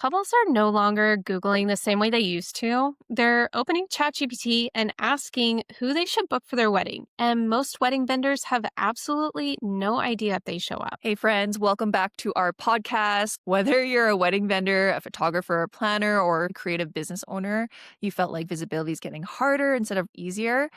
Couples are no longer Googling the same way they used to. They're opening ChatGPT and asking who they should book for their wedding. And most wedding vendors have absolutely no idea if they show up. Hey, friends, welcome back to our podcast. Whether you're a wedding vendor, a photographer, a planner, or a creative business owner, you felt like visibility is getting harder instead of easier.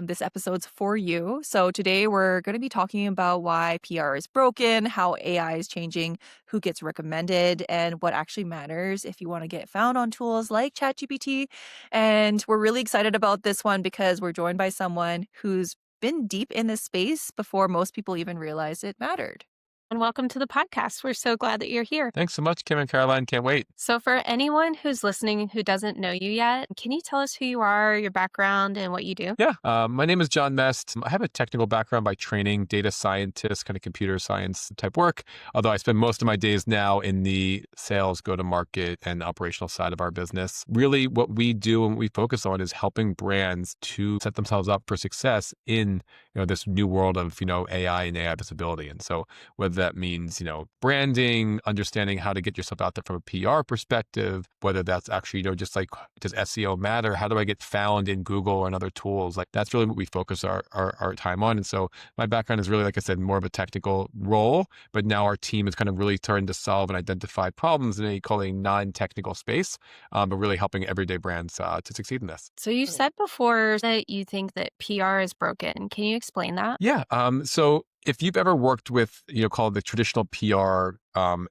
This episode's for you. So, today we're going to be talking about why PR is broken, how AI is changing who gets recommended, and what actually matters if you want to get found on tools like ChatGPT. And we're really excited about this one because we're joined by someone who's been deep in this space before most people even realized it mattered. And welcome to the podcast. We're so glad that you're here. Thanks so much, Kim and Caroline. Can't wait. So, for anyone who's listening who doesn't know you yet, can you tell us who you are, your background, and what you do? Yeah, my name is Jon Mest. I have a technical background by training, data scientist, kind of computer science type work, although I spend most of my days now in the sales, go-to-market, and operational side of our business. Really, what we do and what we focus on is helping brands to set themselves up for success in this new world of AI and AI visibility. And so whether that means branding, understanding how to get yourself out there from a PR perspective, whether that's actually just like, does SEO matter? How do I get found in Google and other tools? Like, that's really what we focus our time on. And so my background is really, like I said, more of a technical role, but now our team is kind of really starting to solve and identify problems in a non-technical space, but really helping everyday brands to succeed in this. So, you said before that you think that PR is broken. Can you explain that? Yeah. So if you've ever worked with, called the traditional PR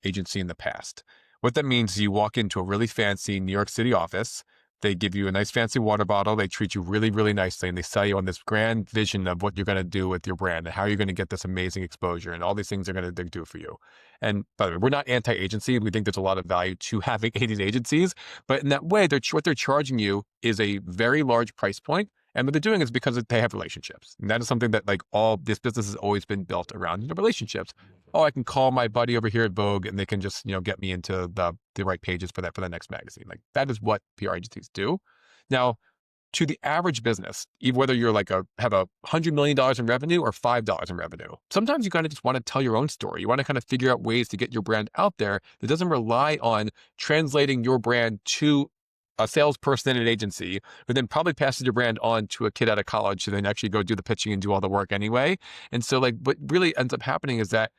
agency in the past, what that means is you walk into a really fancy New York City office. They give you a nice fancy water bottle. They treat you really, really nicely. And they sell you on this grand vision of what you're going to do with your brand and how you're going to get this amazing exposure. And all these things are going to do for you. And by the way, we're not anti-agency. We think there's a lot of value to having these agencies. But in that way, what they're charging you is a very large price point. And what they're doing is because they have relationships. And that is something that all this business has always been built around, relationships. Oh, I can call my buddy over here at Vogue and they can just, get me into the right pages for the next magazine. Like, that is what PR agencies do. Now, to the average business, even whether you're have $100 million in revenue or $5 in revenue, sometimes you kind of just want to tell your own story. You want to kind of figure out ways to get your brand out there that doesn't rely on translating your brand to a salesperson in an agency who then probably passes your brand on to a kid out of college who then actually go do the pitching and do all the work anyway. And so what really ends up happening is that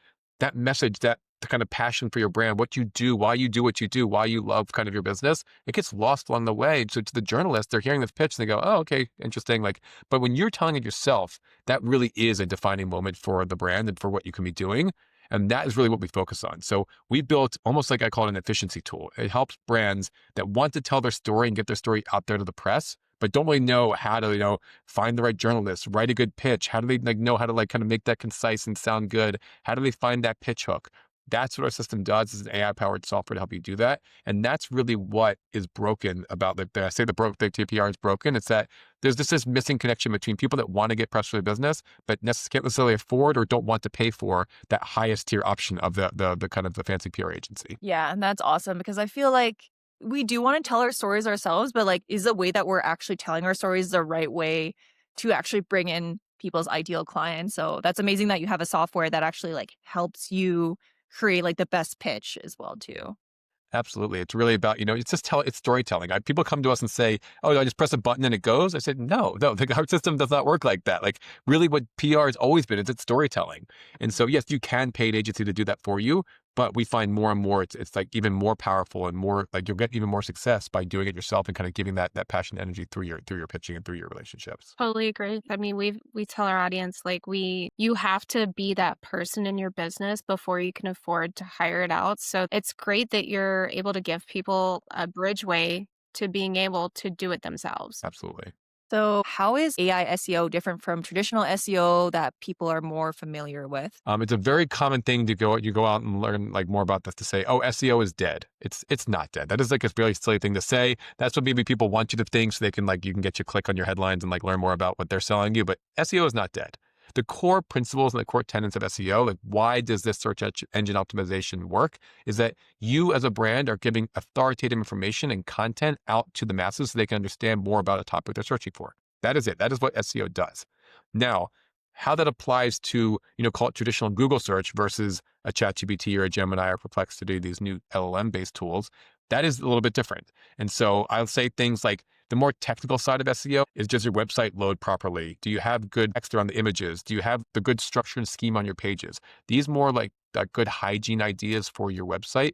message, that the kind of passion for your brand, what you do, why you do what you do, why you love kind of your business, it gets lost along the way. So to the journalist, they're hearing this pitch and they go, oh, okay, interesting. But when you're telling it yourself, that really is a defining moment for the brand and for what you can be doing. And that is really what we focus on. So we built almost like I call it an efficiency tool. It helps brands that want to tell their story and get their story out there to the press, but don't really know how to, find the right journalists, write a good pitch. How do they know how to kind of make that concise and sound good? How do they find that pitch hook? That's what our system does. Is an AI-powered software to help you do that. And that's really what is broken about I say the TPR is broken. It's that there's just this missing connection between people that want to get press for their business, but can't necessarily afford or don't want to pay for that highest tier option of the kind of the fancy PR agency. Yeah, and that's awesome because I feel like we do want to tell our stories ourselves, but is the way that we're actually telling our stories the right way to actually bring in people's ideal clients? So that's amazing that you have a software that actually helps you create the best pitch as well too. Absolutely. It's really about, it's storytelling. People come to us and say, oh, I just press a button and it goes. I said, no, our system does not work like that. Really what PR has always been is it's storytelling. And so, yes, you can pay an agency to do that for you, but we find more and more, it's even more powerful and more you'll get even more success by doing it yourself and kind of giving that passion and energy through your pitching and through your relationships. Totally agree. I mean, we tell our audience you have to be that person in your business before you can afford to hire it out. So it's great that you're able to give people a bridgeway to being able to do it themselves. Absolutely. So how is AI SEO different from traditional SEO that people are more familiar with? It's a very common thing to go out and learn more about this, to say, oh, SEO is dead. It's not dead. That is a really silly thing to say. That's what maybe people want you to think so they can you can get you click on your headlines and learn more about what they're selling you. But SEO is not dead. The core principles and the core tenets of SEO, why does this search engine optimization work, is that you as a brand are giving authoritative information and content out to the masses so they can understand more about a topic they're searching for. That is it. That is what SEO does. Now, how that applies to, call it traditional Google search versus a ChatGPT or a Gemini or Perplexity, these new LLM-based tools, That is a little bit different. And so I'll say things like the more technical side of SEO is, does your website load properly? Do you have good text around the images? Do you have the good structure and scheme on your pages? These more like good hygiene ideas for your website.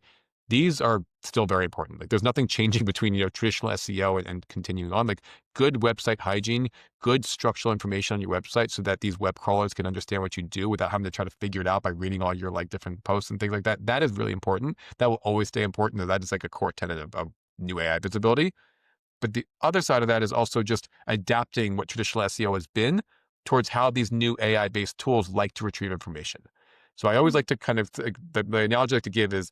These are still very important. Like there's nothing changing between, traditional SEO and continuing on. Like good website hygiene, good structural information on your website so that these web crawlers can understand what you do without having to try to figure it out by reading all your like different posts and things like that. That is really important. That will always stay important. And that is like a core tenet of new AI visibility. But the other side of that is also just adapting what traditional SEO has been towards how these new AI-based tools like to retrieve information. So I always like to kind of, the analogy I like to give is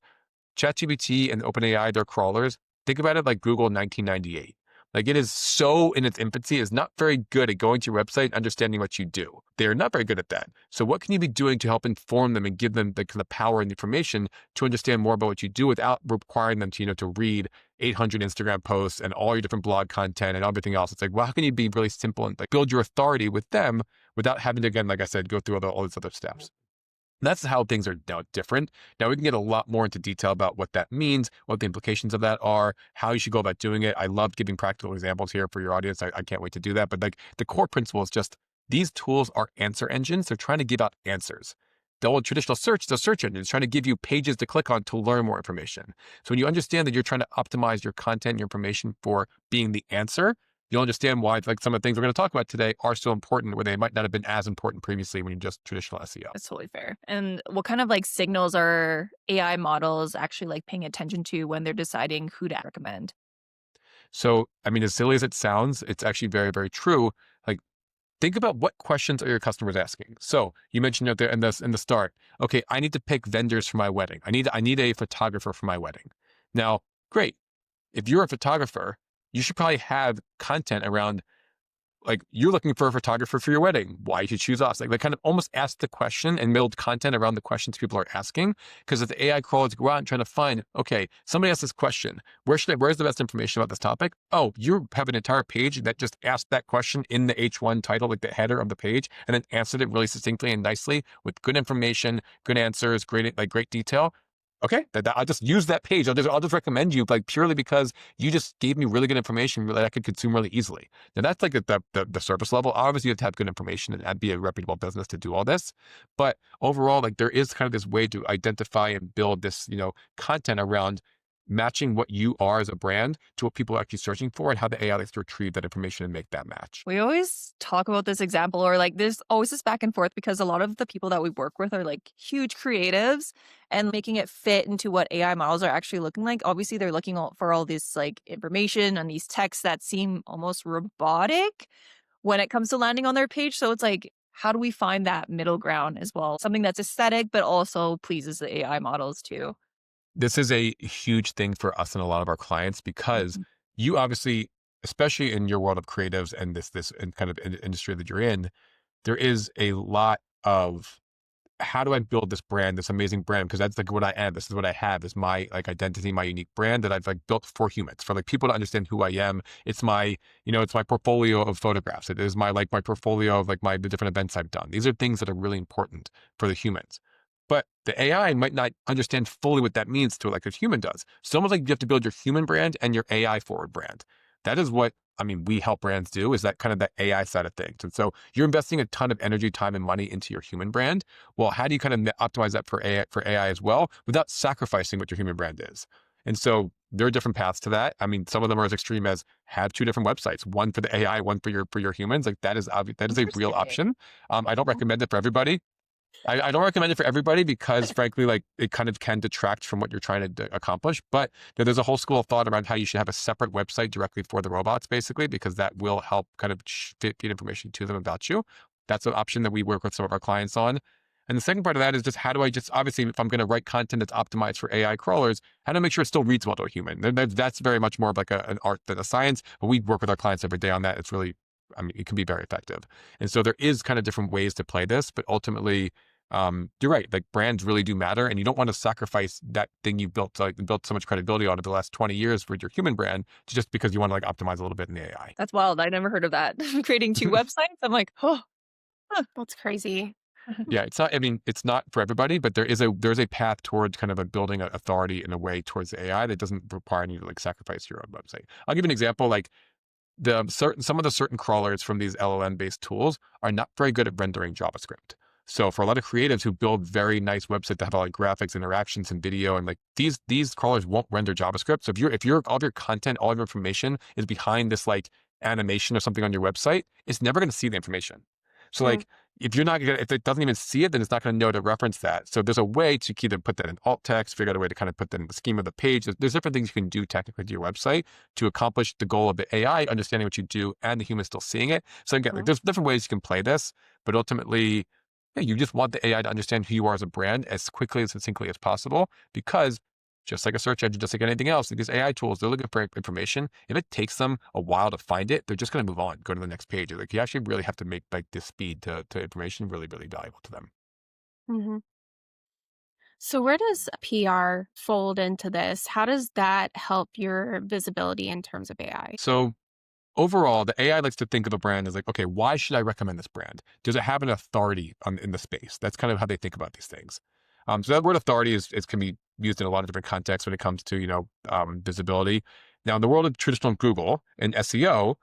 ChatGPT and OpenAI, their crawlers, think about it like Google in 1998. Like it is so in its infancy, is not very good at going to your website and understanding what you do. They're not very good at that. So what can you be doing to help inform them and give them the kind of power and the information to understand more about what you do without requiring them to, to read 800 Instagram posts and all your different blog content and everything else? It's like, well, how can you be really simple and like build your authority with them without having to, again, like I said, go through all these other steps? That's how things are now different. Now we can get a lot more into detail about what that means, what the implications of that are, how you should go about doing it. I love giving practical examples here for your audience. I can't wait to do that. But like the core principle is just these tools are answer engines. They're trying to give out answers. The old traditional search, the search engine is trying to give you pages to click on to learn more information. So when you understand that you're trying to optimize your content and your information for being the answer, you'll understand why like some of the things we're going to talk about today are so important where they might not have been as important previously when you just traditional SEO. That's totally fair. And what kind of like signals are AI models actually like paying attention to when they're deciding who to recommend? So, I mean, as silly as it sounds, it's actually very, very true. Like, think about what questions are your customers asking. So you mentioned out there in the start, okay, I need to pick vendors for my wedding. I need a photographer for my wedding. Now, great. If you're a photographer, you should probably have content around like you're looking for a photographer for your wedding. Why you should choose us? Like kind of almost ask the question and build content around the questions people are asking. Because if the AI crawlers go out and trying to find, okay, somebody asked this question. Where's the best information about this topic? Oh, you have an entire page that just asked that question in the H1 title, like the header of the page, and then answered it really succinctly and nicely with good information, good answers, great detail. Okay, I'll just use that page. I'll just recommend you like purely because you just gave me really good information that I could consume really easily. Now that's like the surface level. Obviously, you have to have good information and be a reputable business to do all this. But overall, like there is kind of this way to identify and build this, content around matching what you are as a brand to what people are actually searching for and how the AI likes to retrieve that information and make that match. We always talk about this example, or like there's always this back and forth because a lot of the people that we work with are like huge creatives and making it fit into what AI models are actually looking like. Obviously, they're looking for all this like information and these texts that seem almost robotic when it comes to landing on their page. So it's like, how do we find that middle ground as well? Something that's aesthetic, but also pleases the AI models too. This is a huge thing for us and a lot of our clients because Mhm. you obviously, especially in your world of creatives and this and kind of industry that you're in, there is a lot of how do I build this brand, this amazing brand? Because that's like what I am. This is what I have is my like identity, my unique brand that I've like built for humans, for like people to understand who I am. It's my, it's my portfolio of photographs. It is my portfolio of like the different events I've done. These are things that are really important for the humans. But the AI might not understand fully what that means to it like a human does. So almost like you have to build your human brand and your AI forward brand. That is what we help brands do is that kind of the AI side of things. And so you're investing a ton of energy, time, and money into your human brand. Well, how do you kind of optimize that for AI as well without sacrificing what your human brand is? And so there are different paths to that. Some of them are as extreme as have two different websites, one for the AI, one for your humans. Like that is that is a real Interesting. option. I don't recommend it for everybody. I don't recommend it for everybody because frankly, like it kind of can detract from what you're trying to accomplish. But there's a whole school of thought around how you should have a separate website directly for the robots, basically, because that will help kind of feed information to them about you. That's an option that we work with some of our clients on. And the second part of that is just how do I just obviously if I'm going to write content that's optimized for AI crawlers, how do I make sure it still reads well to a human? That's very much more of like an art than a science. But we work with our clients every day on that. It's really, it can be very effective. And so there is kind of different ways to play this, but ultimately you're right. Like brands really do matter, and you don't want to sacrifice that thing you built, like built so much credibility on over the last 20 years with your human brand, just because you want to like optimize a little bit in the AI. That's wild. I never heard of that. Creating two websites. I'm like, oh, huh. That's crazy. Yeah, it's not. I mean, it's not for everybody, but there's a path towards kind of a building a authority in a way towards the AI that doesn't require you to like sacrifice your own website. I'll give you an example. Like some of the certain crawlers from these LLM based tools are not very good at rendering JavaScript. So for a lot of creatives who build very nice websites that have all like graphics, interactions, and video, and like these crawlers won't render JavaScript. So if all of your content, all of your information is behind this like animation or something on your website, it's never going to see the information. So Mm, like if it doesn't even see it, then it's not going to know to reference that. So there's a way to either put that in alt text, figure out a way to kind of put that in the scheme of the page. There's different things you can do technically to your website to accomplish the goal of the AI understanding what you do and the human still seeing it. So again, like mhm, there's different ways you can play this, but ultimately, yeah, you just want the AI to understand who you are as a brand as quickly and succinctly as possible, because just like a search engine, just like anything else, these AI tools, they're looking for information. If it takes them a while to find it, they're just going to move on, go to the next page. Like you actually really have to make like this speed to information really, really valuable to them. mhm. So where does PR fold into this? How does that help your visibility in terms of AI? So overall, the AI likes to think of a brand as like, okay, why should I recommend this brand? Does it have an authority in the space? That's kind of how they think about these things. So that word authority is can be used in a lot of different contexts when it comes to visibility. Now, in the world of traditional Google and SEO,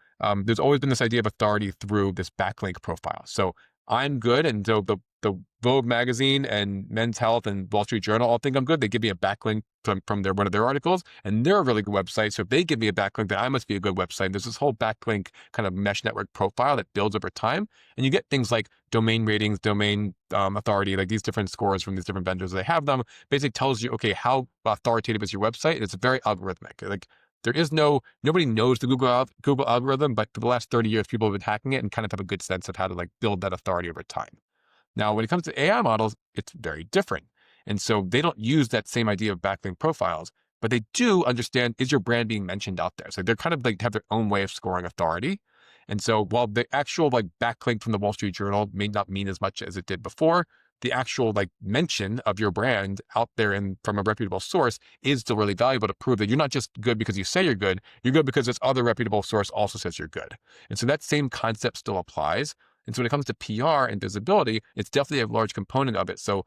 there's always been this idea of authority through this backlink profile. So I'm good, and so the Vogue magazine and Men's Health and Wall Street Journal all think I'm good. They give me a backlink from one of their articles, and they're a really good website. So if they give me a backlink, then I must be a good website. There's this whole backlink kind of mesh network profile that builds over time, and you get things like domain ratings, domain authority, like these different scores from these different vendors. They have them. Basically tells you, okay, how authoritative is your website? And it's very algorithmic. Like nobody knows the Google algorithm, but for the last 30 years, people have been hacking it and kind of have a good sense of how to like build that authority over time. Now, when it comes to AI models, it's very different. And so they don't use that same idea of backlink profiles, but they do understand, is your brand being mentioned out there? So they're kind of like have their own way of scoring authority. And so while the actual like backlink from the Wall Street Journal may not mean as much as it did before, the actual like mention of your brand out there and from a reputable source is still really valuable to prove that you're not just good because you say you're good because this other reputable source also says you're good. And so that same concept still applies. And so when it comes to PR and visibility, it's definitely a large component of it. So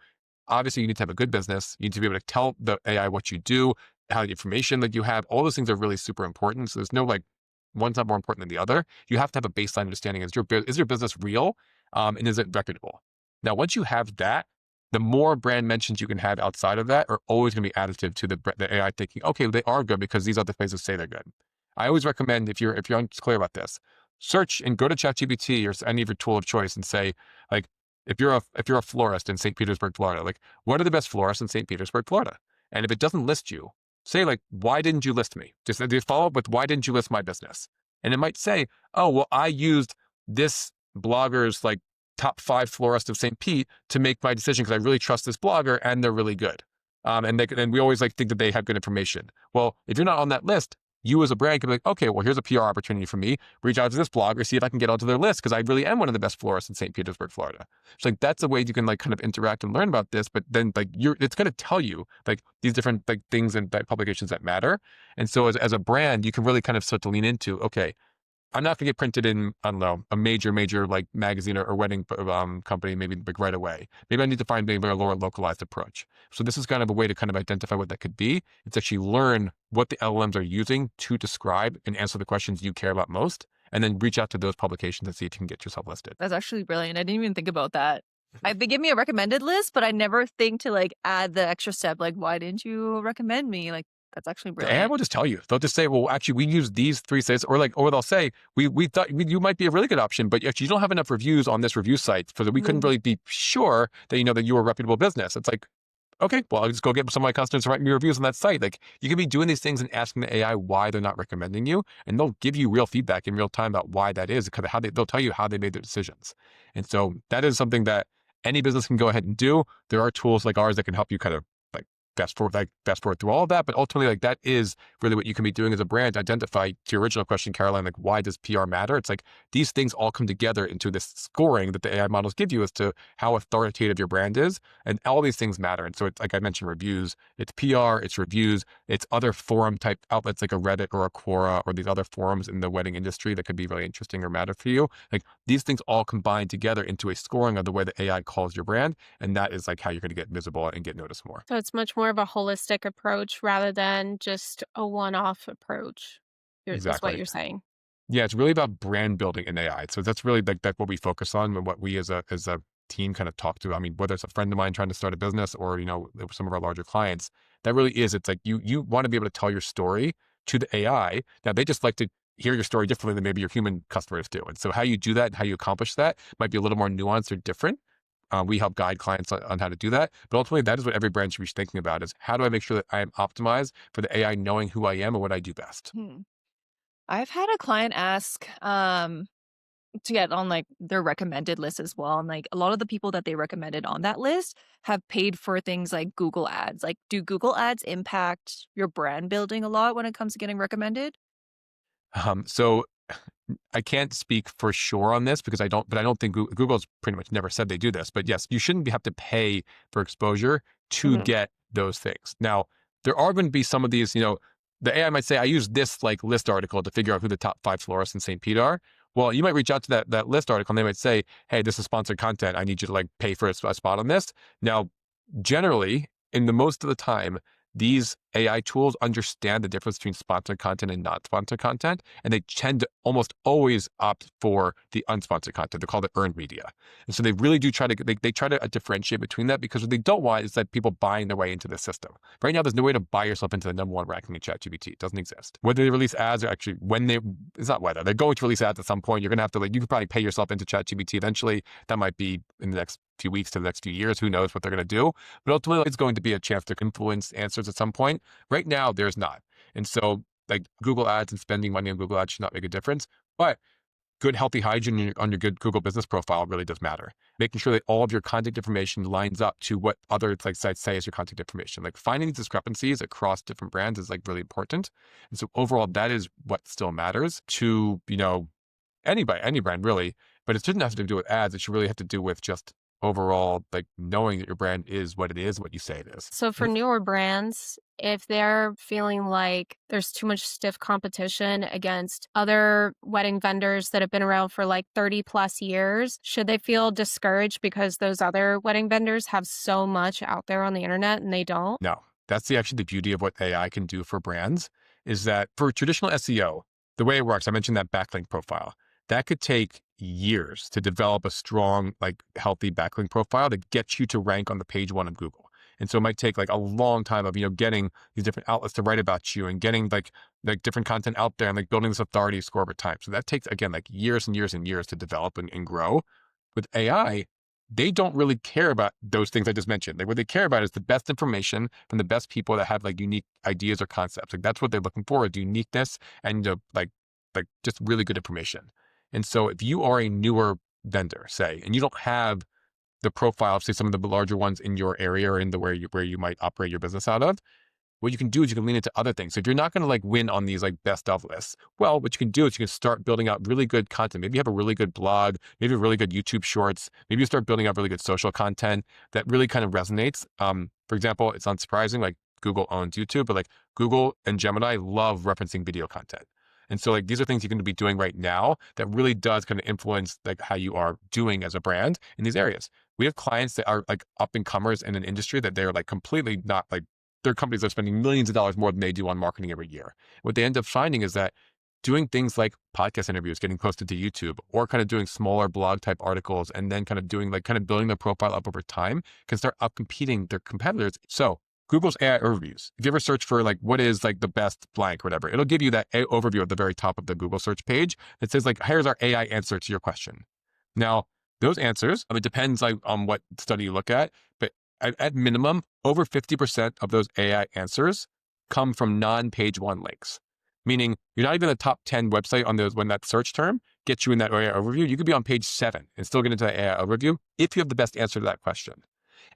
obviously you need to have a good business. You need to be able to tell the AI what you do, how the information that you have, all those things are really super important. So there's no like one's not more important than the other. You have to have a baseline understanding. Is your business real? And is it reputable? Now, once you have that, the more brand mentions you can have outside of that are always going to be additive to the AI thinking, okay, they are good because these other places say they're good. I always recommend if you're unclear about this, search and go to ChatGPT or any of your tool of choice and say, like, if you're a florist in St. Petersburg, Florida, like, what are the best florists in St. Petersburg, Florida? And if it doesn't list you, say like, why didn't you list me? Just follow up with why didn't you list my business? And it might say, oh, well, I used this blogger's like top 5 florists of St. Pete to make my decision because I really trust this blogger and they're really good. And we always like think that they have good information. Well, if you're not on that list, you as a brand can be like, okay, well, here's a PR opportunity for me. Reach out to this blogger, see if I can get onto their list because I really am one of the best florists in St. Petersburg, Florida. So like that's a way you can like kind of interact and learn about this. But then like it's going to tell you like these different like things and like, publications that matter. And so as a brand, you can really kind of start to lean into, okay, I'm not going to get printed in, I don't know, a major like magazine or wedding company maybe like right away. Maybe I need to find maybe a more localized approach. So this is kind of a way to kind of identify what that could be. It's actually learn what the LLMs are using to describe and answer the questions you care about most, and then reach out to those publications and see if you can get yourself listed. That's actually brilliant. I didn't even think about that. They give me a recommended list, but I never think to like add the extra step. Like, why didn't you recommend me? Like, that's actually The AI brilliant. will just tell you. They'll just say, "Well, actually, we use these 3 sites," or they'll say, "We thought you might be a really good option, but actually, you don't have enough reviews on this review site, so that we couldn't Mm, really be sure that that you were a reputable business." It's like, okay, well, I'll just go get some of my customers to write me reviews on that site. Like, you can be doing these things and asking the AI why they're not recommending you, and they'll give you real feedback in real time about why that is, because they'll tell you how they made their decisions. And so that is something that any business can go ahead and do. There are tools like ours that can help you kind of like fast forward through all of that. But ultimately, like that is really what you can be doing as a brand to identify, to your original question, Caroline, like why does PR matter? It's like these things all come together into this scoring that the AI models give you as to how authoritative your brand is. And all these things matter. And so it's like I mentioned, reviews, it's PR, it's reviews, it's other forum type outlets like a Reddit or a Quora or these other forums in the wedding industry that could be really interesting or matter for you. Like these things all combine together into a scoring of the way the AI calls your brand. And that is like how you're going to get visible and get noticed more. So it's much more of a holistic approach rather than just a one-off approach, is what Exactly. you're saying. Yeah, it's really about brand building in AI. So that's really like what we focus on and what we as a team kind of talk to. I mean, whether it's a friend of mine trying to start a business or, some of our larger clients, that really is, it's like you want to be able to tell your story to the AI. Now they just like to hear your story differently than maybe your human customers do. And so how you do that and how you accomplish that might be a little more nuanced or different. We help guide clients on how to do that. But ultimately, that is what every brand should be thinking about is how do I make sure that I am optimized for the AI knowing who I am and what I do best? Hmm. I've had a client ask to get on like their recommended list as well. And like a lot of the people that they recommended on that list have paid for things like Google ads. Like, do Google ads impact your brand building a lot when it comes to getting recommended? So I can't speak for sure on this because but I don't think Google's pretty much never said they do this. But yes, you shouldn't have to pay for exposure to Mhm. get those things. Now, there are going to be some of these, the AI might say, I use this like list article to figure out who the top 5 florists in St. Pete are. Well, you might reach out to that list article and they might say, hey, this is sponsored content. I need you to like pay for a spot on this. Now, generally, in the most of the time, these AI tools understand the difference between sponsored content and not sponsored content, and they tend to almost always opt for the unsponsored content. They're called the earned media. And so they really do try to, they try to differentiate between that because what they don't want is that people buying their way into the system. Right now, there's no way to buy yourself into the #1 ranking in ChatGPT. It doesn't exist. Whether they release ads or actually it's not whether, they're going to release ads at some point. You're going to have to, you could probably pay yourself into ChatGPT eventually. That might be in the next few weeks to the next few years. Who knows what they're going to do? But ultimately, it's going to be a chance to influence answers at some point. Right now, there's not. And so, like Google ads and spending money on Google ads should not make a difference. But good, healthy hygiene on your good Google business profile really does matter. Making sure that all of your contact information lines up to what other like sites say is your contact information. Like finding these discrepancies across different brands is like really important. And so overall, that is what still matters to, anybody, any brand really. But it shouldn't have to do with ads. It should really have to do with just overall, like knowing that your brand is what it is, what you say it is. So for newer brands, if they're feeling like there's too much stiff competition against other wedding vendors that have been around for like 30 plus years, should they feel discouraged because those other wedding vendors have so much out there on the internet and they don't? No, that's actually the beauty of what AI can do for brands is that for traditional SEO, the way it works, I mentioned that backlink profile, that could take years to develop a strong, like healthy backlink profile that gets you to rank on the page 1 of Google. And so it might take like a long time of, getting these different outlets to write about you and getting like different content out there and like building this authority score over time. So that takes, again, like years and years and years to develop and grow. With AI, they don't really care about those things I just mentioned. Like what they care about is the best information from the best people that have like unique ideas or concepts. Like that's what they're looking for is uniqueness and like just really good information. And so if you are a newer vendor, say, and you don't have the profile of say some of the larger ones in your area or in the where you might operate your business out of, what you can do is you can lean into other things. So if you're not going to like win on these like best of lists, well, what you can do is you can start building out really good content. Maybe you have a really good blog, maybe a really good YouTube shorts. Maybe you start building out really good social content that really kind of resonates. For example, it's unsurprising, like Google owns YouTube, but like Google and Gemini love referencing video content. And so like these are things you can be doing right now that really does kind of influence like how you are doing as a brand in these areas. We have clients that are like up and comers in an industry that they're like completely not like their companies that are spending millions of dollars more than they do on marketing every year. What they end up finding is that doing things like podcast interviews, getting posted to YouTube, or kind of doing smaller blog type articles, and then kind of doing like kind of building their profile up over time can start up competing their competitors. So Google's AI overviews. If you ever search for like what is like the best blank or whatever, it'll give you that overview at the very top of the Google search page that says like, here's our AI answer to your question. Now, those answers, it depends like on what study you look at, but at minimum, over 50% of those AI answers come from non-page 1 links. Meaning you're not even the top 10 website on those when that search term gets you in that AI overview. You could be on page 7 and still get into that AI overview if you have the best answer to that question.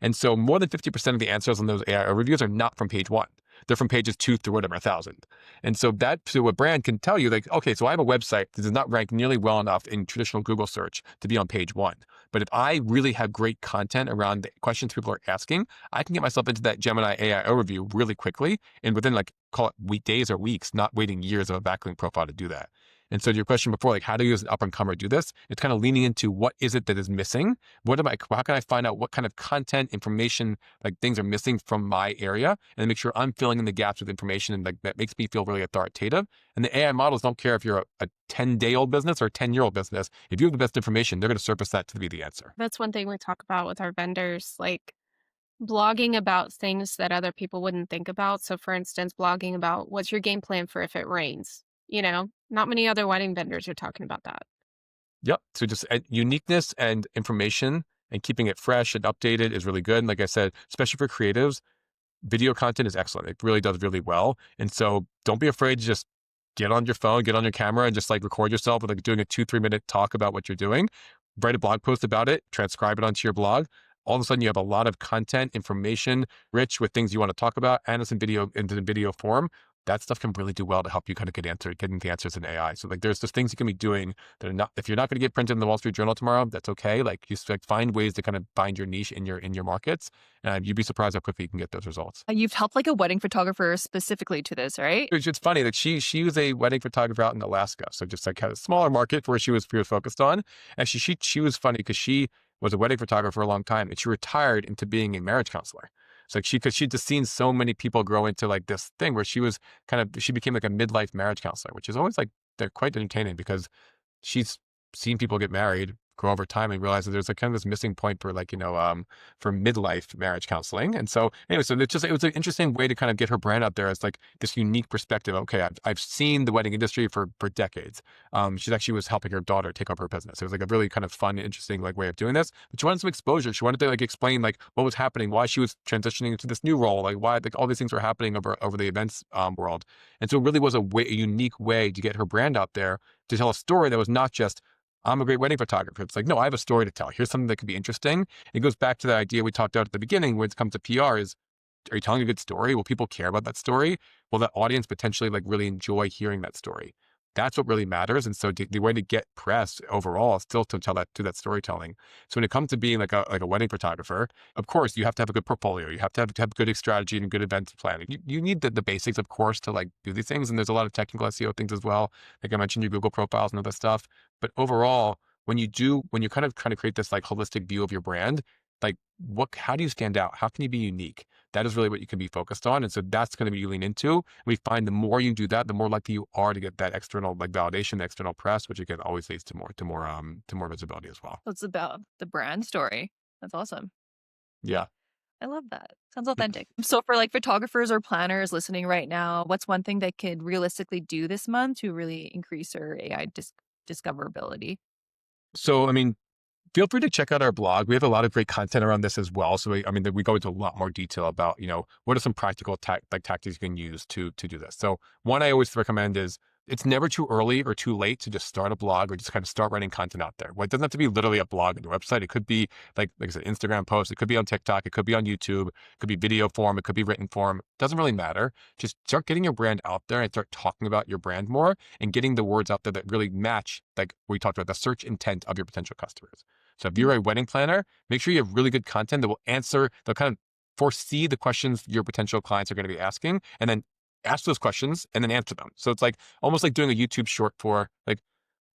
And so more than 50% of the answers on those AI overviews are not from page one. They're from pages 2 through whatever, 1,000. And so a brand can tell you, like, okay, so I have a website that does not rank nearly well enough in traditional Google search to be on page one. But if I really have great content around the questions people are asking, I can get myself into that Gemini AI overview really quickly and within like, call it days or weeks, not waiting years of a backlink profile to do that. And so to your question before, like, how do you as an up and comer do this? It's kind of leaning into what is it that is missing? How can I find out what kind of content, information, like things are missing from my area, and then make sure I'm filling in the gaps with information and like that makes me feel really authoritative. And the AI models don't care if you're a 10-day-old business or a 10-year-old business. If you have the best information, they're going to surface that to be the answer. That's one thing we talk about with our vendors, like blogging about things that other people wouldn't think about. So, for instance, blogging about what's your game plan for if it rains? Not many other wedding vendors are talking about that. Yep. So just uniqueness and information and keeping it fresh and updated is really good. And like I said, especially for creatives, video content is excellent. It really does really well. And so don't be afraid to just get on your phone, get on your camera and just like record yourself with like doing a 2-3 minute talk about what you're doing. Write a blog post about it, transcribe it onto your blog. All of a sudden you have a lot of content, information, rich with things you want to talk about, and it's in video form. That stuff can really do well to help you kind of getting the answers in AI. So like there's just things you can be doing that are not, if you're not going to get printed in the Wall Street Journal tomorrow, that's okay. Like you like find ways to kind of find your niche in your markets. And you'd be surprised how quickly you can get those results. You've helped like a wedding photographer specifically to this, right? It's funny that she was a wedding photographer out in Alaska. So just like had a smaller market where she was focused on. Actually, she was funny because she was a wedding photographer for a long time and she retired into being a marriage counselor. So like because she'd just seen so many people grow into like this thing where she became like a midlife marriage counselor, which is always like, they're quite entertaining because she's seen people get married, grow over time and realize that there's like kind of this missing point for like, for midlife marriage counseling. And so anyway, so it was an interesting way to kind of get her brand out there as like this unique perspective. Okay, I've seen the wedding industry for decades. She actually was helping her daughter take over her business. It was like a really kind of fun, interesting like way of doing this. But she wanted some exposure. She wanted to like explain like what was happening, why she was transitioning into this new role, like why like all these things were happening over the events world. And so it really was a unique way to get her brand out there to tell a story that was not just I'm a great wedding photographer. It's like, no, I have a story to tell. Here's something that could be interesting. It goes back to the idea we talked about at the beginning when it comes to PR is, are you telling a good story? Will people care about that story? Will that audience potentially like really enjoy hearing that story? That's what really matters. And so the way to get press overall is still to do that storytelling. So when it comes to being like a wedding photographer, of course, you have to have a good portfolio. You have to have good strategy and good event planning. You need the basics, of course, to like do these things. And there's a lot of technical SEO things as well. Like I mentioned, your Google profiles and other stuff. But overall, when you kind of create this like holistic view of your brand, like how do you stand out? How can you be unique? That is really what you can be focused on. And so that's going to be you lean into. We find the more you do that, the more likely you are to get that external like validation, external press, which again always leads to more visibility as well. So it's about the brand story. That's awesome. Yeah. I love that. Sounds authentic. So for like photographers or planners listening right now, what's one thing they could realistically do this month to really increase their AI discoverability? So, I mean, feel free to check out our blog. We have a lot of great content around this as well. So, we go into a lot more detail about, what are some practical tactics you can use to do this. So one I always recommend is it's never too early or too late to just start a blog or just kind of start writing content out there. Well, it doesn't have to be literally a blog on your website. It could be like I said, Instagram post. It could be on TikTok. It could be on YouTube. It could be video form. It could be written form. Doesn't really matter. Just start getting your brand out there and start talking about your brand more and getting the words out there that really match, like we talked about, the search intent of your potential customers. So if you're a wedding planner, make sure you have really good content that will they'll kind of foresee the questions your potential clients are going to be asking and then ask those questions and then answer them. So it's like almost like doing a YouTube short for like,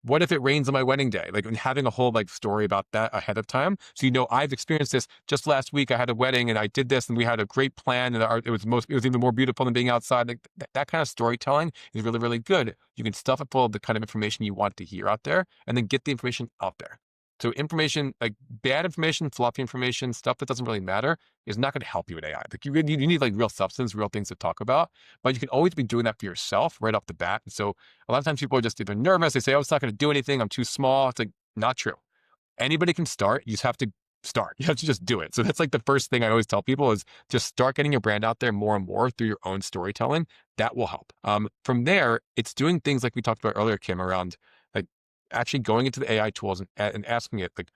what if it rains on my wedding day? Like, and having a whole like story about that ahead of time. So, I've experienced this just last week. I had a wedding and I did this and we had a great plan and it was even more beautiful than being outside. Like that kind of storytelling is really, really good. You can stuff it full of the kind of information you want to hear out there and then get the information out there. So information, like bad information, fluffy information, stuff that doesn't really matter is not going to help you with AI. Like you need like real substance, real things to talk about, but you can always be doing that for yourself right off the bat. And so a lot of times people are just either nervous. They say, oh, it's not going to do anything. I'm too small. It's like not true. Anybody can start. You just have to start. You have to just do it. So that's like the first thing I always tell people is just start getting your brand out there more and more through your own storytelling. That will help. From there, it's doing things like we talked about earlier, Kim, around like actually going into the AI tools and asking it like,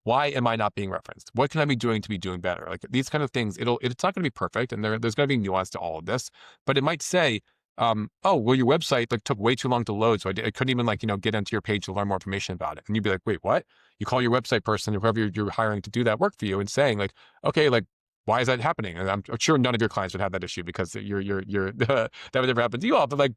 why am I not being referenced? What can I be doing to be doing better? Like these kind of things, it's not going to be perfect, and there's going to be nuance to all of this. But it might say, oh, well, your website like took way too long to load, so I couldn't even like get onto your page to learn more information about it. And you'd be like, wait, what? You call your website person, or whoever you're hiring to do that work for you, and saying like, okay, like why is that happening? And I'm sure none of your clients would have that issue because you're that would never happen to you all. But like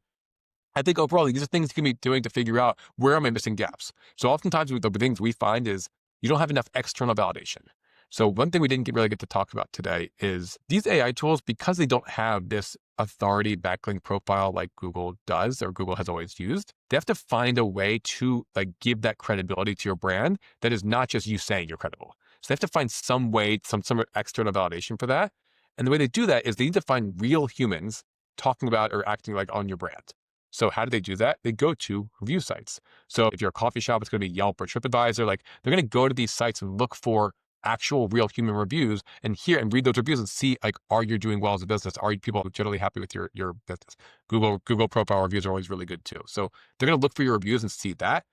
I think overall, these are things you can be doing to figure out where am I missing gaps. So oftentimes the things we find is you don't have enough external validation. So one thing we didn't really get to talk about today is these AI tools, because they don't have this authority backlink profile like Google does or Google has always used, they have to find a way to like give that credibility to your brand that is not just you saying you're credible. So they have to find some way, some external validation for that. And the way they do that is they need to find real humans talking about or acting like on your brand. So how do they do that? They go to review sites. So if you're a coffee shop, it's going to be Yelp or TripAdvisor. Like they're going to go to these sites and look for actual real human reviews and hear and read those reviews and see like, are you doing well as a business? Are people generally happy with your business? Google profile reviews are always really good too. So they're going to look for your reviews and see that.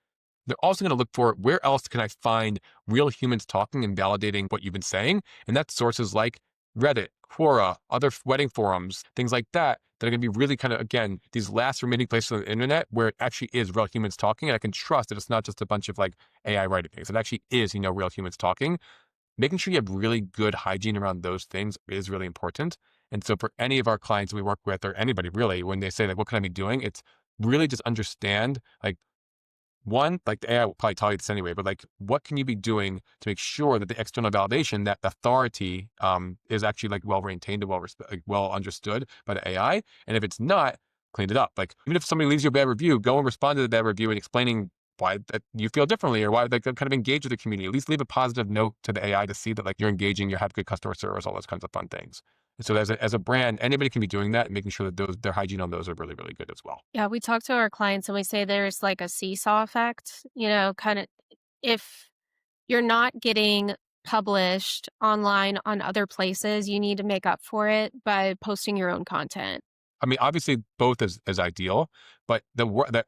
They're also going to look for where else can I find real humans talking and validating what you've been saying. And that's sources like Reddit, Quora, other wedding forums, things like that, that are going to be really kind of, again, these last remaining places on the internet where it actually is real humans talking. And I can trust that it's not just a bunch of like AI writing things. It actually is, real humans talking. Making sure you have really good hygiene around those things is really important. And so for any of our clients we work with or anybody really, when they say like, what can I be doing? It's really just understand like, one, like the AI will probably tell you this anyway, but like, what can you be doing to make sure that the external validation, that authority, is actually like well maintained and well understood by the AI? And if it's not, clean it up. Like, even if somebody leaves you a bad review, go and respond to the bad review and explaining why that you feel differently or why like kind of engage with the community. At least leave a positive note to the AI to see that like you're engaging, you have good customer service, all those kinds of fun things. And so as a brand, anybody can be doing that and making sure that their hygiene on those are really, really good as well. Yeah, we talk to our clients and we say there's like a seesaw effect, kind of if you're not getting published online on other places, you need to make up for it by posting your own content. I mean, obviously, both is ideal, but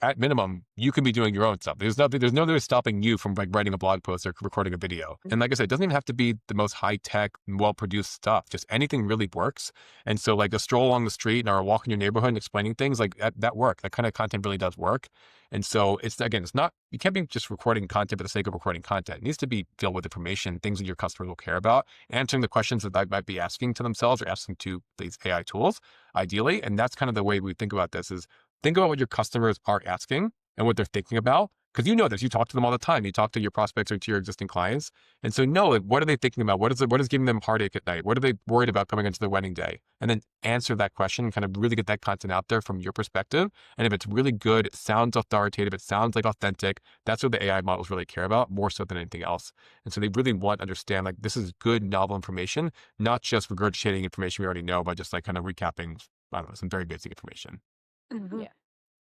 at minimum, you can be doing your othing. There's nothing stopping you from like writing a blog post or recording a video. And like I said, it doesn't even have to be the most high tech, well produced stuff. Just anything really works. And so, like a stroll along the street or a walk in your neighborhood and explaining things like that work. That kind of content really does work. And so it's not, you can't be just recording content for the sake of recording content. It needs to be filled with information, things that your customers will care about, answering the questions that they might be asking to themselves or asking to these AI tools, ideally. And that's kind of the way we think about this is think about what your customers are asking and what they're thinking about. Because you know this, you talk to them all the time. You talk to your prospects or to your existing clients. And so know like, what are they thinking about? What is giving them heartache at night? What are they worried about coming into their wedding day? And then answer that question, kind of really get that content out there from your perspective. And if it's really good, it sounds authoritative, it sounds like authentic, that's what the AI models really care about more so than anything else. And so they really want to understand like this is good, novel information, not just regurgitating information we already know, but just like kind of recapping, I don't know, some very basic information. Mhm. Yeah.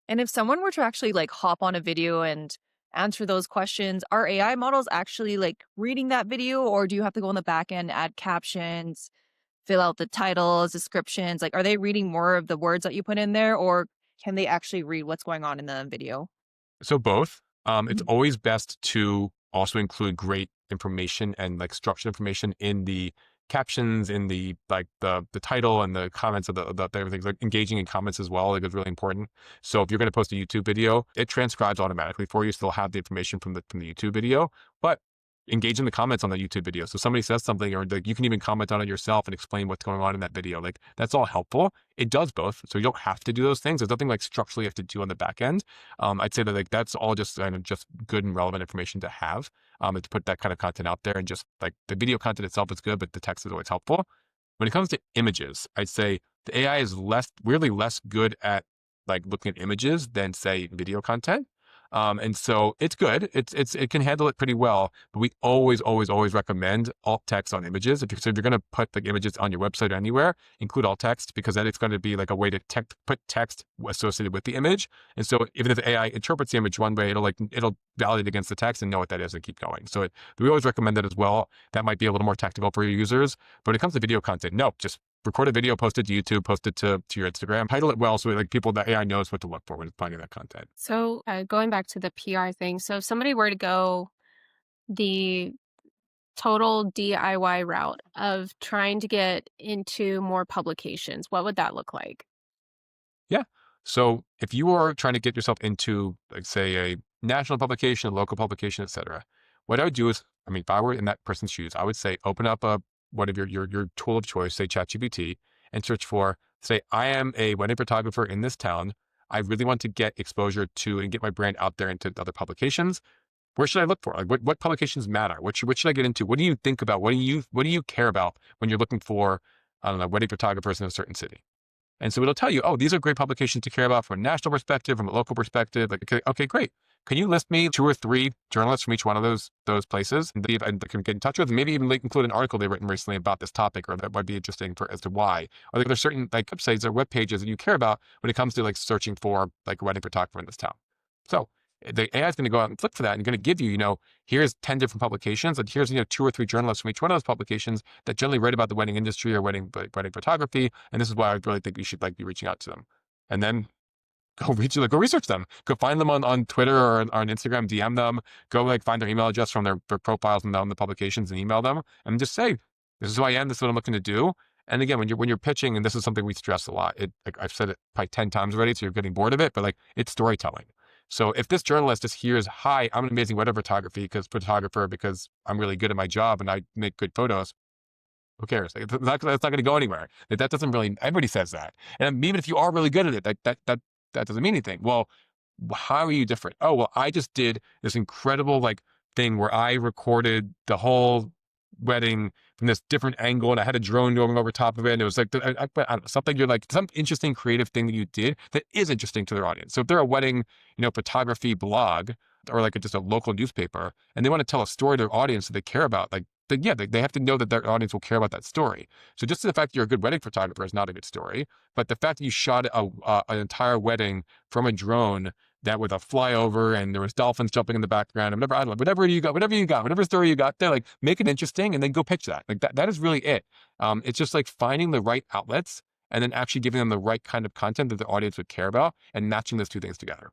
And if someone were to actually like hop on a video and answer those questions, are AI models actually like reading that video, or do you have to go on the back end, add captions, fill out the titles, descriptions? Like, are they reading more of the words that you put in there, or can they actually read what's going on in the video? So both. It's Mhm. always best to also include great information and like structured information in the captions, in the like the title and the comments of the everything. Like engaging in comments as well, like is really important. So if you're going to post a YouTube video, it transcribes automatically for you. Still have the information from the YouTube video, but engage in the comments on the YouTube video. So somebody says something, or like you can even comment on it yourself and explain what's going on in that video. Like that's all helpful. It does both, so you don't have to do those things. There's nothing like structurally you have to do on the back end. I'd say that like that's all just kind of just good and relevant information to have, and to put that kind of content out there. And just like the video content itself is good, but the text is always helpful. When it comes to images, I'd say the AI is weirdly less good at like looking at images than say video content. And so it's good. It can handle it pretty well, but we always recommend alt text on images. So if you're going to put like images on your website or anywhere, include alt text because that is going to be like a way to put text associated with the image. And so even if the AI interprets the image one way, it'll validate against the text and know what that is and keep going. So we always recommend that as well. That might be a little more technical for your users. But when it comes to video content, no, just record a video, post it to YouTube, post it to your Instagram, title it well so like people, the AI knows what to look for when it's finding that content. So, going back to the PR thing, so if somebody were to go the total DIY route of trying to get into more publications, what would that look like? Yeah. So if you are trying to get yourself into, like, say, a national publication, a local publication, etc., what I would do is, I mean, if I were in that person's shoes, I would say, open up a one of your tool of choice, say ChatGPT, and search for, say, I am a wedding photographer in this town. I really want to get exposure to and get my brand out there into other publications. Where should I look for? Like, what publications matter? What should I get into? What do you think about? What do you care about when you're looking for, I don't know, wedding photographers in a certain city? And so it'll tell you, oh, these are great publications to care about from a national perspective, from a local perspective. Like, okay, great. Can you list me two or three journalists from each one of those places and see if I can get in touch with them? Maybe even like include an article they've written recently about this topic, or that might be interesting for as to why. Or like there's certain like websites or web pages that you care about when it comes to like searching for like a wedding photographer in this town. So the AI is going to go out and look for that and going to give you, here's 10 different publications, and here's, two or three journalists from each one of those publications that generally write about the wedding industry or wedding photography. And this is why I really think you should like be reaching out to them. And then go research them. Go find them on Twitter or on Instagram, DM them. Go like find their email address from their profiles and on the publications and email them and just say, this is who I am. This is what I'm looking to do. And again, when you're pitching, and this is something we stress a lot, like I've said it probably 10 times already, so you're getting bored of it, but like it's storytelling. So if this journalist just hears, hi, I'm an amazing wedding photographer because I'm really good at my job and I make good photos, who cares? Like, that's not going to go anywhere. Like, that doesn't really. Everybody says that, and even if you are really good at it, that doesn't mean anything. Well, how are you different? Oh, well, I just did this incredible like thing where I recorded the whole wedding from this different angle, and I had a drone going over top of it, and it was like I don't know, something you're like some interesting creative thing that you did that is interesting to their audience. So if they're a wedding, photography blog or like just a local newspaper, and they want to tell a story to their audience that they care about, like then yeah, they have to know that their audience will care about that story. So just the fact that you're a good wedding photographer is not a good story, but the fact that you shot an entire wedding from a drone that with a flyover and there was dolphins jumping in the background and whatever, I don't know, whatever story you got there, like make it interesting and then go pitch that. Like that is really it. It's just like finding the right outlets and then actually giving them the right kind of content that the audience would care about and matching those two things together.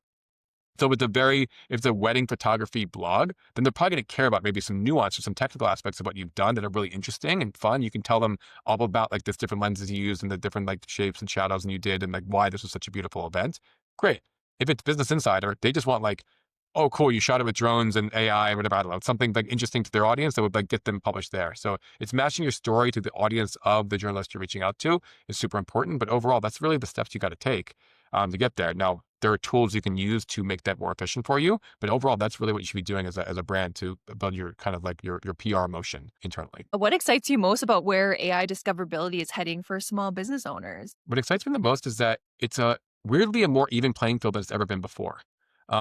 So if it's a wedding photography blog, then they're probably going to care about maybe some nuance or some technical aspects of what you've done that are really interesting and fun. You can tell them all about like this different lenses you used and the different like shapes and shadows and you did and like why this was such a beautiful event. Great. If it's Business Insider, they just want like, oh, cool, you shot it with drones and AI or whatever. I don't know, something like interesting to their audience that would like get them published there. So it's matching your story to the audience of the journalist you're reaching out to is super important. But overall, that's really the steps you got to take to get there. Now, there are tools you can use to make that more efficient for you. But overall, that's really what you should be doing as a brand to build your kind of like your PR motion internally. What excites you most about where AI discoverability is heading for small business owners? What excites me the most is that it's a weirdly a more even playing field than it's ever been before.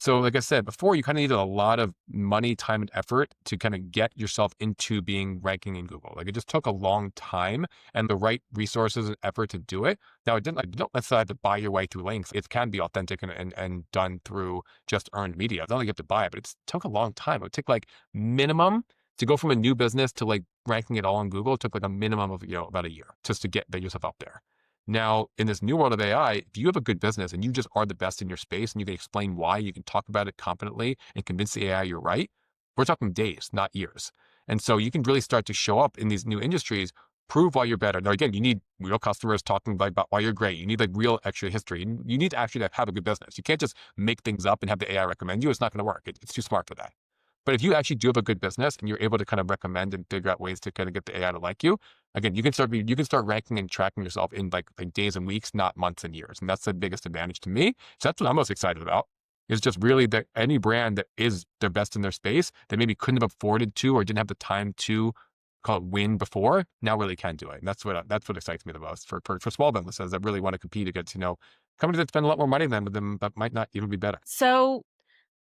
So, like I said before, you kind of needed a lot of money, time, and effort to kind of get yourself into being ranking in Google. Like it just took a long time and the right resources and effort to do it. Now, it didn't like you don't necessarily have to buy your way through links. It can be authentic and done through just earned media. It's not like you have to buy it, but it took a long time. It would take like minimum to go from a new business to like ranking it all on Google. It took like a minimum of about a year just to get yourself up there. Now, in this new world of AI, if you have a good business and you just are the best in your space and you can explain why, you can talk about it confidently and convince the AI you're right, we're talking days, not years. And so you can really start to show up in these new industries, prove why you're better. Now, again, you need real customers talking like about why you're great. You need like real extra history. You need to actually have a good business. You can't just make things up and have the AI recommend you. It's not going to work. It's too smart for that. But if you actually do have a good business and you're able to kind of recommend and figure out ways to kind of get the AI to like you, again, you can start ranking and tracking yourself in like days and weeks, not months and years. And that's the biggest advantage to me. So that's what I'm most excited about. Is just really that any brand that is their best in their space that maybe couldn't have afforded to or didn't have the time to call it win before, now really can do it. And that's what excites me the most for small businesses that really want to compete against, companies that spend a lot more money than them that might not even be better. So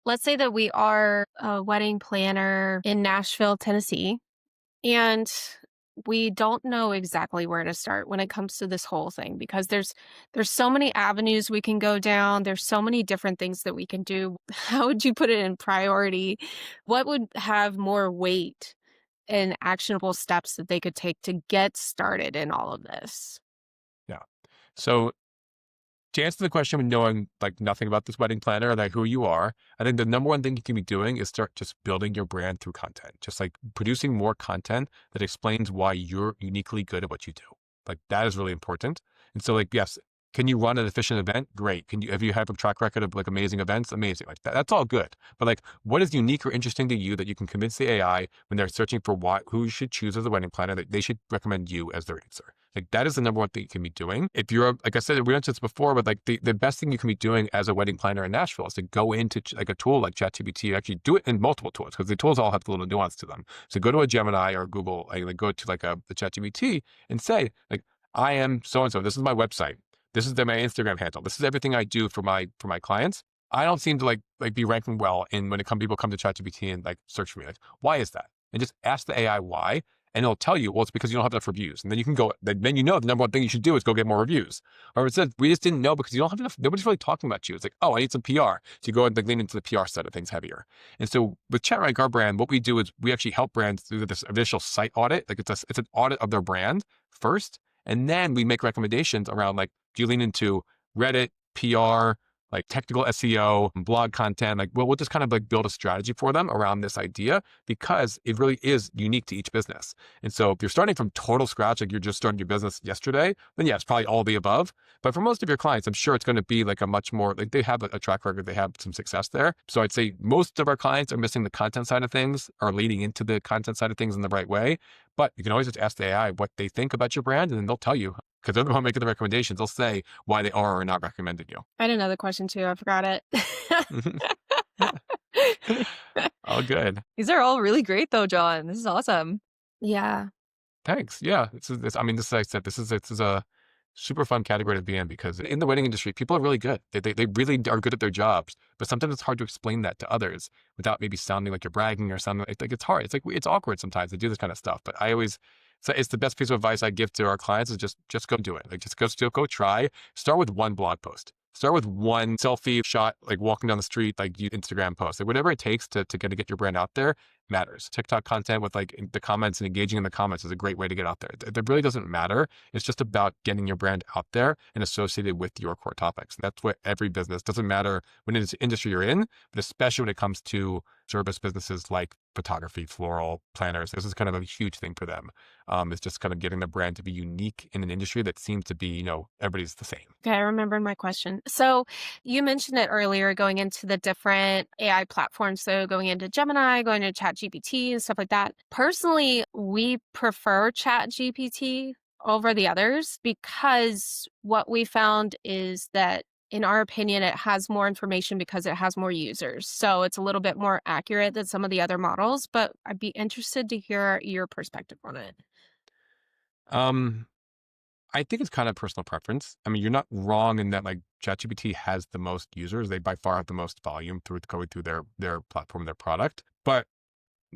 let's say that we are a wedding planner in Nashville, Tennessee, and we don't know exactly where to start when it comes to this whole thing because there's so many avenues we can go down. There's so many different things that we can do. How would you put it in priority? What would have more weight and actionable steps that they could take to get started in all of this? Yeah. So To answer the question with knowing like nothing about this wedding planner, like who you are, I think the number one thing you can be doing is start just building your brand through content. Just like producing more content that explains why you're uniquely good at what you do. Like that is really important. And so like, yes, can you run an efficient event? Great. Have you have a track record of like amazing events? Amazing. Like that's all good. But like, what is unique or interesting to you that you can convince the AI when they're searching for who you should choose as a wedding planner, that they should recommend you as their answer? Like that is the number one thing you can be doing. If you're, like I said, we mentioned this before, but like the best thing you can be doing as a wedding planner in Nashville is to go into like a tool like ChatGPT, actually do it in multiple tools because the tools all have a little nuance to them. So go to a Gemini or Google, like go to like the ChatGPT and say like, I am so-and-so, this is my website. This is my Instagram handle. This is everything I do for my clients. I don't seem to like be ranking well in when people come to ChatGPT and like search for me. Like, why is that? And just ask the AI why, and it'll tell you, well, it's because you don't have enough reviews. And then you can go, then you know the number one thing you should do is go get more reviews. Or it says, we just didn't know because you don't have enough, nobody's really talking about you. It's like, oh, I need some PR. So you go and like, lean into the PR side of things heavier. And so with ChatRank, our brand, what we do is we actually help brands through this initial site audit. Like it's an audit of their brand first. And then we make recommendations around like, do you lean into Reddit, PR, like technical SEO, blog content? Like, well, we'll just kind of like build a strategy for them around this idea because it really is unique to each business. And so if you're starting from total scratch, like you're just starting your business yesterday, then yeah, it's probably all the above. But for most of your clients, I'm sure it's going to be like a much more, like they have a track record, they have some success there. So I'd say most of our clients are missing the content side of things, are leading into the content side of things in the right way. But you can always just ask the AI what they think about your brand, and then they'll tell you because they're the one making the recommendations. They'll say why they are or are not recommending you. I had another question too. I forgot it. All good. These are all really great though, Jon. This is awesome. Yeah. Thanks. Yeah. I mean, this, like I said, this is a super fun category to be in because in the wedding industry, people are really good. They really are good at their jobs, but sometimes it's hard to explain that to others without maybe sounding like you're bragging or something. Like it's hard. It's like, it's awkward sometimes to do this kind of stuff, but so it's the best piece of advice I give to our clients is just go do it. Like just go try. Start with one blog post. Start with one selfie shot, like walking down the street, like you Instagram post, like whatever it takes to get your brand out there matters. TikTok content with like the comments and engaging in the comments is a great way to get out there. It really doesn't matter. It's just about getting your brand out there and associated with your core topics. That's what every business, doesn't matter when it's industry you're in, but especially when it comes to service businesses like photography, floral planners. This is kind of a huge thing for them. It's just kind of getting the brand to be unique in an industry that seems to be, everybody's the same. Okay, I remembered my question. So you mentioned it earlier, going into the different AI platforms. So going into Gemini, going to ChatGPT and stuff like that. Personally, we prefer ChatGPT over the others because what we found is that in our opinion, it has more information because it has more users. So it's a little bit more accurate than some of the other models, but I'd be interested to hear your perspective on it. Um, I think it's kind of personal preference. I mean, you're not wrong in that like ChatGPT has the most users. They by far have the most volume going through their platform, their product. But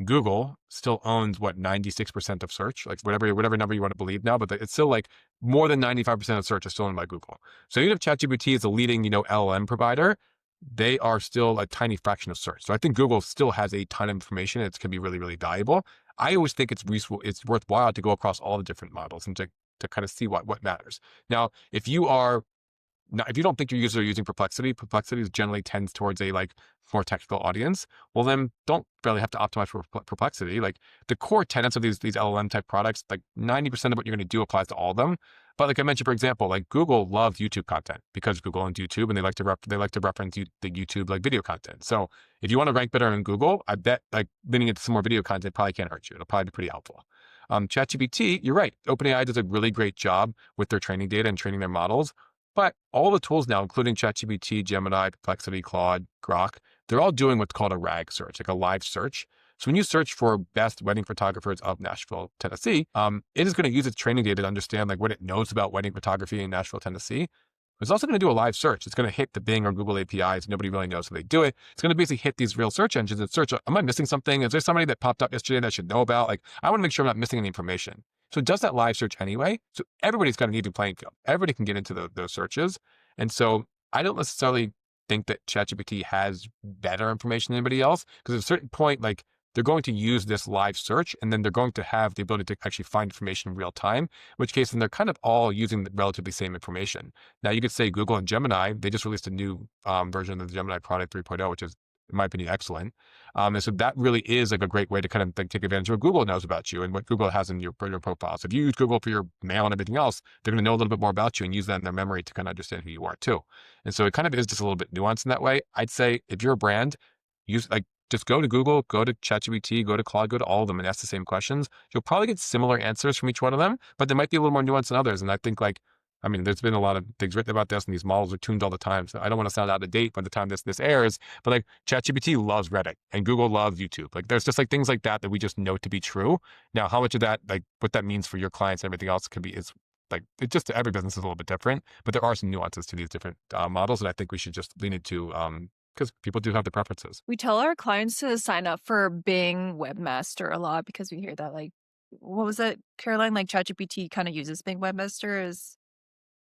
Google still owns what 96% of search, like whatever number you want to believe now, but it's still like more than 95% of search is still owned by Google. So even if ChatGPT is a leading, LLM provider, they are still a tiny fraction of search. So I think Google still has a ton of information. It can be really, really valuable. I always think it's worthwhile to go across all the different models and to kind of see what matters. Now, if you don't think your users are using Perplexity generally tends towards a like more technical audience. Well, then don't really have to optimize for Perplexity. Like the core tenets of these LLM type products, like 90% of what you're going to do applies to all of them. But like I mentioned, for example, like Google loves YouTube content because Google owns YouTube, and they like to reference the YouTube like video content. So if you want to rank better in Google, I bet like leaning into some more video content probably can't hurt you. It'll probably be pretty helpful. ChatGPT, you're right. OpenAI does a really great job with their training data and training their models. But all the tools now, including ChatGPT, Gemini, Perplexity, Claude, Grok, they're all doing what's called a RAG search, like a live search. So when you search for best wedding photographers of Nashville, Tennessee, it is going to use its training data to understand like what it knows about wedding photography in Nashville, Tennessee. It's also going to do a live search. It's going to hit the Bing or Google APIs. Nobody really knows how they do it. It's going to basically hit these real search engines and search, am I missing something? Is there somebody that popped up yesterday that I should know about? Like, I want to make sure I'm not missing any information. So it does that live search anyway. So everybody's got an even playing field. Everybody can get into those searches. And so I don't necessarily think that ChatGPT has better information than anybody else, because at a certain point, like they're going to use this live search, and then they're going to have the ability to actually find information in real time, in which case then they're kind of all using the relatively same information. Now you could say Google and Gemini, they just released a new version of the Gemini product 3.0, which is, in my opinion, excellent. And so that really is like a great way to kind of like take advantage of what Google knows about you and what Google has in your profile. So if you use Google for your mail and everything else, they're going to know a little bit more about you and use that in their memory to kind of understand who you are too. And so it kind of is just a little bit nuanced in that way. I'd say if you're a brand, use like just go to Google, go to ChatGPT, go to Claude, go to all of them and ask the same questions. You'll probably get similar answers from each one of them, but they might be a little more nuanced than others. And I think like, I mean, there's been a lot of things written about this, and these models are tuned all the time. So I don't want to sound out of date by the time this airs, but like ChatGPT loves Reddit and Google loves YouTube. Like there's just like things like that that we just know to be true. Now, how much of that, like what that means for your clients and everything else could be is like, it just, every business is a little bit different, but there are some nuances to these different models that I think we should just lean into because people do have the preferences. We tell our clients to sign up for Bing Webmaster a lot because we hear that, like, what was that, Caroline? Like ChatGPT kind of uses Bing Webmaster as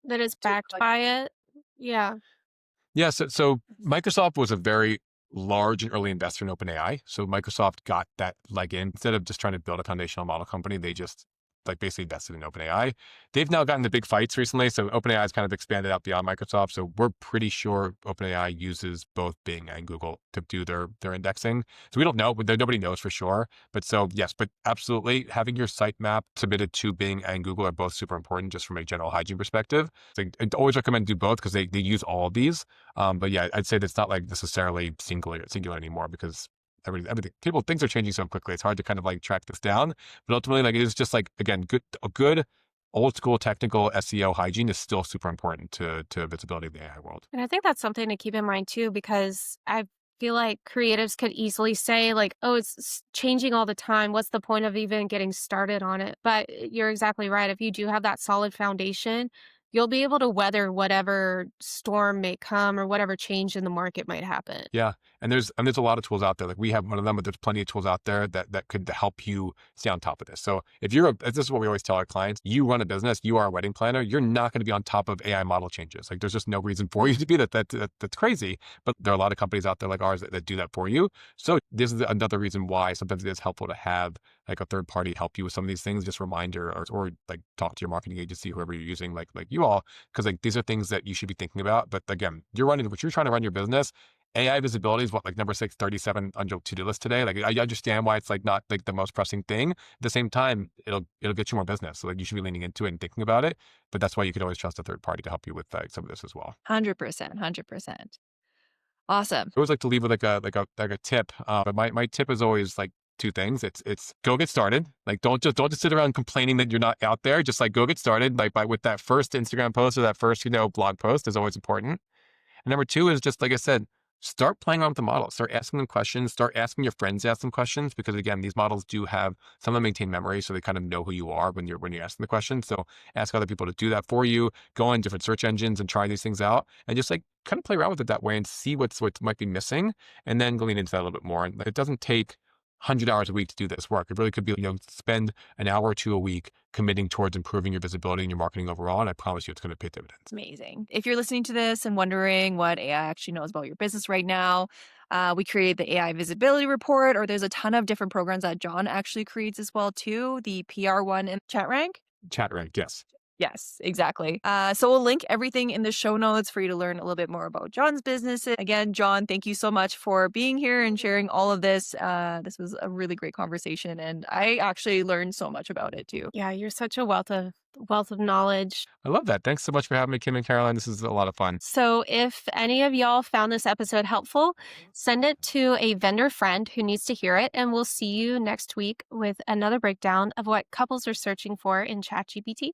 That is to backed like, by it. Yeah. Yeah, so Microsoft was a very large and early investor in OpenAI. So Microsoft got that leg in. Instead of just trying to build a foundational model company, they just like basically invested in OpenAI. They've now gotten the big fights recently. So OpenAI has kind of expanded out beyond Microsoft. So we're pretty sure OpenAI uses both Bing and Google to do their indexing. So we don't know, but nobody knows for sure. But so yes, but absolutely having your sitemap submitted to Bing and Google are both super important just from a general hygiene perspective. So I'd always recommend do both because they use all of these. But yeah, I'd say that's not like necessarily singular anymore because everything people things are changing so quickly. It's hard to kind of like track this down. But ultimately, like it is just like again, a good old school technical SEO hygiene is still super important to visibility of the AI world. And I think that's something to keep in mind too, because I feel like creatives could easily say, like, oh, it's changing all the time. What's the point of even getting started on it? But you're exactly right. If you do have that solid foundation, you'll be able to weather whatever storm may come or whatever change in the market might happen. Yeah. And there's a lot of tools out there. Like we have one of them, but there's plenty of tools out there that could help you stay on top of this. So if this is what we always tell our clients, you run a business, you are a wedding planner, you're not going to be on top of AI model changes. Like there's just no reason for you to be that's crazy. But there are a lot of companies out there like ours that do that for you. So this is another reason why sometimes it is helpful to have like a third party help you with some of these things, just reminder or like talk to your marketing agency, whoever you're using, like you all, because like these are things that you should be thinking about. But again, you're trying to run your business. AI visibility is what, like number 637 on your to-do list today. Like I understand why it's like not like the most pressing thing. At the same time, it'll get you more business. So like you should be leaning into it and thinking about it. But that's why you could always trust a third party to help you with some of this as well. 100%, 100%. Awesome. I always like to leave with like a tip. But my tip is always like two things. It's go get started. Like don't just sit around complaining that you're not out there. Just like go get started. Like with that first Instagram post or that first blog post is always important. And number two is just like I said, start playing around with the model. Start asking them questions. Start asking your friends to ask them questions because again, these models do have some of them maintain memory, so they kind of know who you are when you're asking the question. So ask other people to do that for you. Go on different search engines and try these things out, and just like kind of play around with it that way and see what might be missing, and then lean into that a little bit more. And it doesn't take 100 hours a week to do this work. It really could be, spend an hour or two a week committing towards improving your visibility and your marketing overall. And I promise you it's going to pay dividends. Amazing. If you're listening to this and wondering what AI actually knows about your business right now, we create the AI visibility report, or there's a ton of different programs that Jon actually creates as well too. The PR one and ChatRank. ChatRank, yes. Yes, exactly. So we'll link everything in the show notes for you to learn a little bit more about Jon's business. Again, Jon, thank you so much for being here and sharing all of this. This was a really great conversation, and I actually learned so much about it too. Yeah, you're such a wealth of knowledge. I love that. Thanks so much for having me, Kim and Caroline. This is a lot of fun. So if any of y'all found this episode helpful, send it to a vendor friend who needs to hear it, and we'll see you next week with another breakdown of what couples are searching for in ChatGPT.